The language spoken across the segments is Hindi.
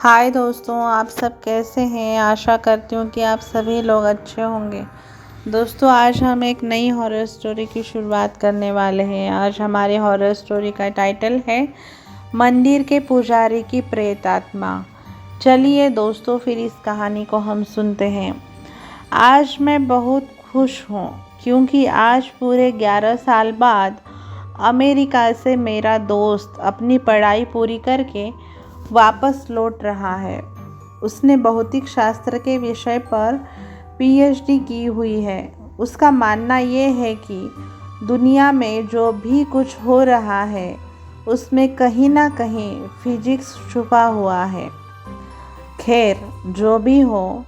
हाय दोस्तों, आप सब कैसे हैं। आशा करती हूँ कि आप सभी लोग अच्छे होंगे। दोस्तों, आज हम एक नई हॉरर स्टोरी की शुरुआत करने वाले हैं। आज हमारे हॉरर स्टोरी का टाइटल है मंदिर के पुजारी की प्रेत आत्मा। चलिए दोस्तों, फिर इस कहानी को हम सुनते हैं। आज मैं बहुत खुश हूँ क्योंकि आज पूरे 11 साल बाद अमेरिका से मेरा दोस्त अपनी पढ़ाई पूरी करके वापस लौट रहा है। उसने भौतिक शास्त्र के विषय पर पीएचडी की हुई है। उसका मानना ये है कि दुनिया में जो भी कुछ हो रहा है उसमें कहीं ना कहीं फिजिक्स छुपा हुआ है। खैर, जो भी हो,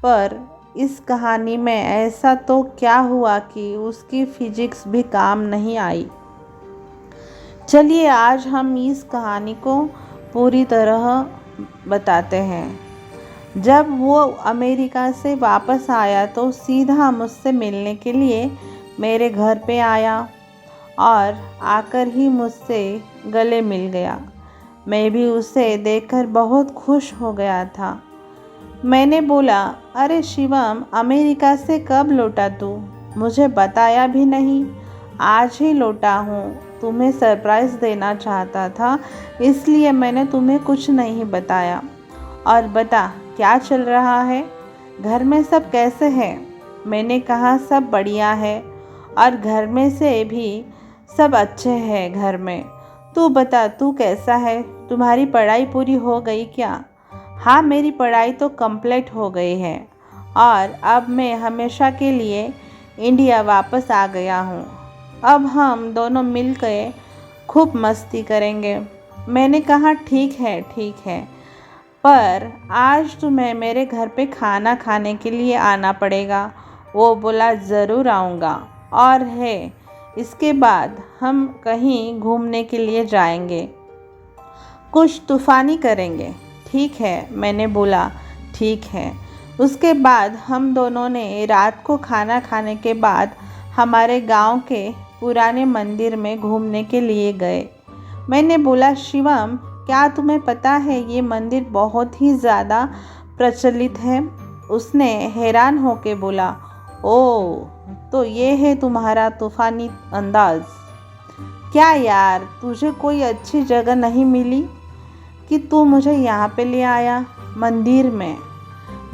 पर इस कहानी में ऐसा तो क्या हुआ कि उसकी फिजिक्स भी काम नहीं आई। चलिए आज हम इस कहानी को पूरी तरह बताते हैं। जब वो अमेरिका से वापस आया तो सीधा मुझसे मिलने के लिए मेरे घर पे आया और आकर ही मुझसे गले मिल गया। मैं भी उसे देखकर बहुत खुश हो गया था। मैंने बोला, अरे शिवम, अमेरिका से कब लौटा तू? मुझे बताया भी नहीं। आज ही लौटा हूँ। तुम्हें सरप्राइज़ देना चाहता था, इसलिए मैंने तुम्हें कुछ नहीं बताया। और बता, क्या चल रहा है? घर में सब कैसे हैं? मैंने कहा, सब बढ़िया है और घर में से भी सब अच्छे हैं घर में। तू बता, तू कैसा है? तुम्हारी पढ़ाई पूरी हो गई क्या? हाँ, मेरी पढ़ाई तो कंप्लीट हो गई है और अब मैं हमेशा के लिए इंडिया वापस आ गया हूँ। अब हम दोनों मिलकर खूब मस्ती करेंगे। मैंने कहा, ठीक है, पर आज तुम्हें मेरे घर पे खाना खाने के लिए आना पड़ेगा। वो बोला, ज़रूर आऊँगा। और है, इसके बाद हम कहीं घूमने के लिए जाएंगे, कुछ तूफ़ानी करेंगे। ठीक है, मैंने बोला, ठीक है। उसके बाद हम दोनों ने रात को खाना खाने के बाद हमारे गांव के पुराने मंदिर में घूमने के लिए गए। मैंने बोला, शिवम, क्या तुम्हें पता है ये मंदिर बहुत ही ज़्यादा प्रचलित है? उसने हैरान होकर बोला, ओह, तो ये है तुम्हारा तूफ़ानी अंदाज़। क्या यार, तुझे कोई अच्छी जगह नहीं मिली कि तू मुझे यहाँ पे ले आया मंदिर में?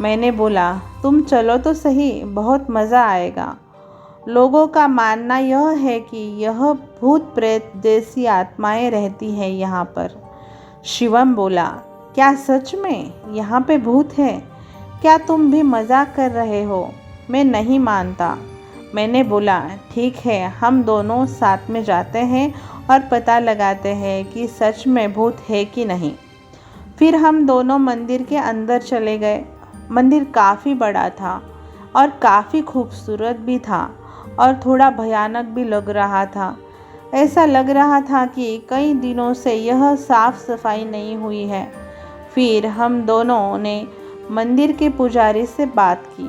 मैंने बोला, तुम चलो तो सही, बहुत मज़ा आएगा। लोगों का मानना यह है कि यह भूत प्रेत जैसी आत्माएं रहती हैं यहाँ पर। शिवम बोला, क्या सच में यहाँ पे भूत है? क्या तुम भी मजाक कर रहे हो? मैं नहीं मानता। मैंने बोला, ठीक है, हम दोनों साथ में जाते हैं और पता लगाते हैं कि सच में भूत है कि नहीं। फिर हम दोनों मंदिर के अंदर चले गए। मंदिर काफ़ी बड़ा था और काफ़ी खूबसूरत भी था और थोड़ा भयानक भी लग रहा था। ऐसा लग रहा था कि कई दिनों से यह साफ सफाई नहीं हुई है। फिर हम दोनों ने मंदिर के पुजारी से बात की।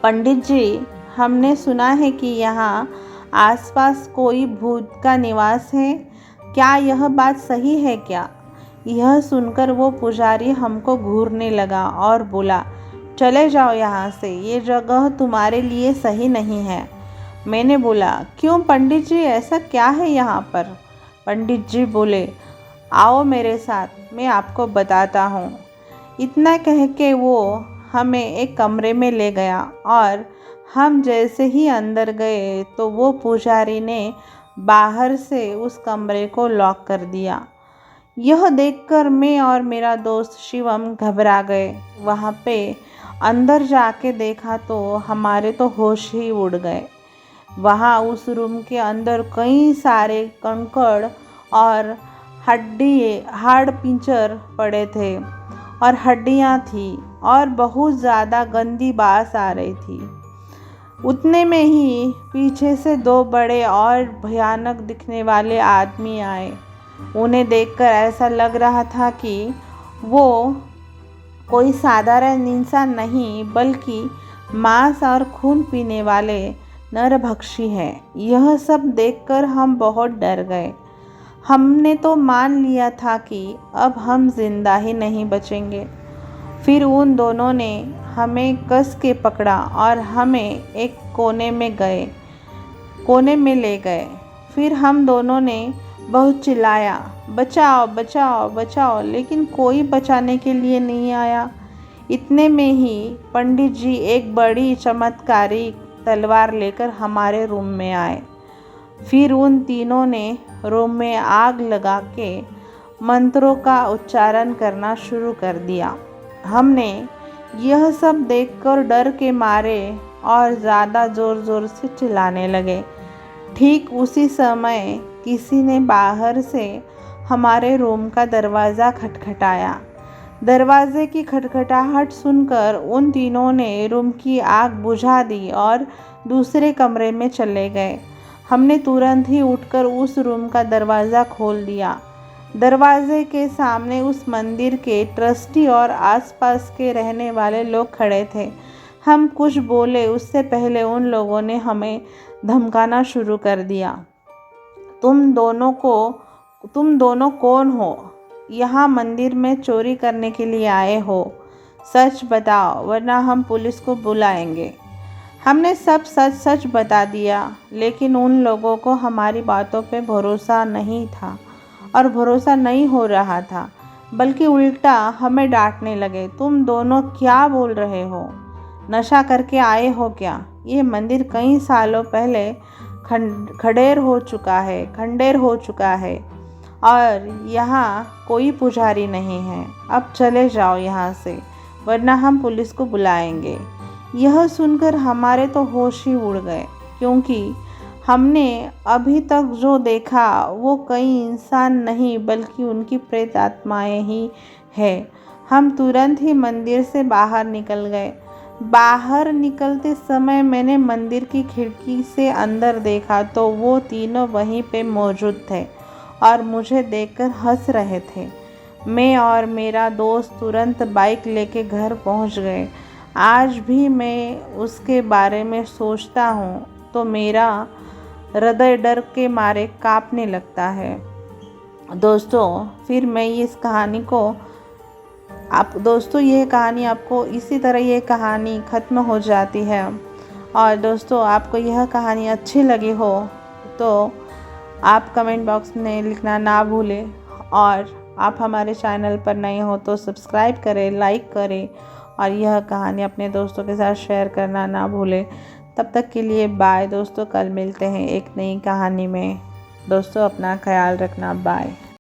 पंडित जी, हमने सुना है कि यहाँ आसपास कोई भूत का निवास है। क्या यह बात सही है क्या? यह सुनकर वो पुजारी हमको घूरने लगा और बोला, चले जाओ यहाँ से, ये जगह तुम्हारे लिए सही नहीं है। मैंने बोला, क्यों पंडित जी, ऐसा क्या है यहाँ पर? पंडित जी बोले, आओ मेरे साथ, मैं आपको बताता हूँ। इतना कह के वो हमें एक कमरे में ले गया और हम जैसे ही अंदर गए तो वो पुजारी ने बाहर से उस कमरे को लॉक कर दिया। यह देखकर मैं और मेरा दोस्त शिवम घबरा गए। वहाँ पे अंदर जाके देखा तो हमारे तो होश ही उड़ गए। वहाँ उस रूम के अंदर कई सारे कंकड़ और हाड़ पिंजर पड़े थे और हड्डियाँ थी और बहुत ज़्यादा गंदी बास आ रही थी। उतने में ही पीछे से दो बड़े और भयानक दिखने वाले आदमी आए। उन्हें देखकर ऐसा लग रहा था कि वो कोई साधारण इंसान नहीं, बल्कि मांस और खून पीने वाले नरभक्षी है। यह सब देखकर हम बहुत डर गए। हमने तो मान लिया था कि अब हम जिंदा ही नहीं बचेंगे। फिर उन दोनों ने हमें कस के पकड़ा और हमें एक कोने में ले गए। फिर हम दोनों ने बहुत चिल्लाया, बचाओ बचाओ बचाओ, लेकिन कोई बचाने के लिए नहीं आया। इतने में ही पंडित जी एक बड़ी चमत्कारी तलवार लेकर हमारे रूम में आए। फिर उन तीनों ने रूम में आग लगा के मंत्रों का उच्चारण करना शुरू कर दिया। हमने यह सब देखकर डर के मारे और ज़्यादा ज़ोर ज़ोर से चिल्लाने लगे। ठीक उसी समय किसी ने बाहर से हमारे रूम का दरवाज़ा खटखटाया। दरवाजे की खटखटाहट सुनकर उन तीनों ने रूम की आग बुझा दी और दूसरे कमरे में चले गए। हमने तुरंत ही उठकर उस रूम का दरवाज़ा खोल दिया। दरवाजे के सामने उस मंदिर के ट्रस्टी और आसपास के रहने वाले लोग खड़े थे। हम कुछ बोले उससे पहले उन लोगों ने हमें धमकाना शुरू कर दिया। तुम दोनों कौन हो? यहाँ मंदिर में चोरी करने के लिए आए हो? सच बताओ वरना हम पुलिस को बुलाएंगे। हमने सब सच सच बता दिया, लेकिन उन लोगों को हमारी बातों पे भरोसा नहीं था और भरोसा नहीं हो रहा था, बल्कि उल्टा हमें डांटने लगे। तुम दोनों क्या बोल रहे हो? नशा करके आए हो क्या? ये मंदिर कई सालों पहले खंडेर हो चुका है और यहाँ कोई पुजारी नहीं है। अब चले जाओ यहाँ से, वरना हम पुलिस को बुलाएंगे। यह सुनकर हमारे तो होश ही उड़ गए, क्योंकि हमने अभी तक जो देखा वो कई इंसान नहीं बल्कि उनकी प्रेत आत्माएं ही है। हम तुरंत ही मंदिर से बाहर निकल गए। बाहर निकलते समय मैंने मंदिर की खिड़की से अंदर देखा तो वो तीनों वहीं पे मौजूद थे और मुझे देखकर हंस रहे थे। मैं और मेरा दोस्त तुरंत बाइक लेके घर पहुंच गए। आज भी मैं उसके बारे में सोचता हूँ तो मेरा हृदय डर के मारे कांपने लगता है। दोस्तों फिर मैं इस कहानी को ये कहानी आपको इसी तरह ये कहानी ख़त्म हो जाती है। और दोस्तों आपको यह कहानी अच्छी लगी हो तो आप कमेंट बॉक्स में लिखना ना भूलें, और आप हमारे चैनल पर नए हो तो सब्सक्राइब करें, लाइक करें और यह कहानी अपने दोस्तों के साथ शेयर करना ना भूलें। तब तक के लिए बाय दोस्तों, कल मिलते हैं एक नई कहानी में। दोस्तों अपना ख्याल रखना, बाय।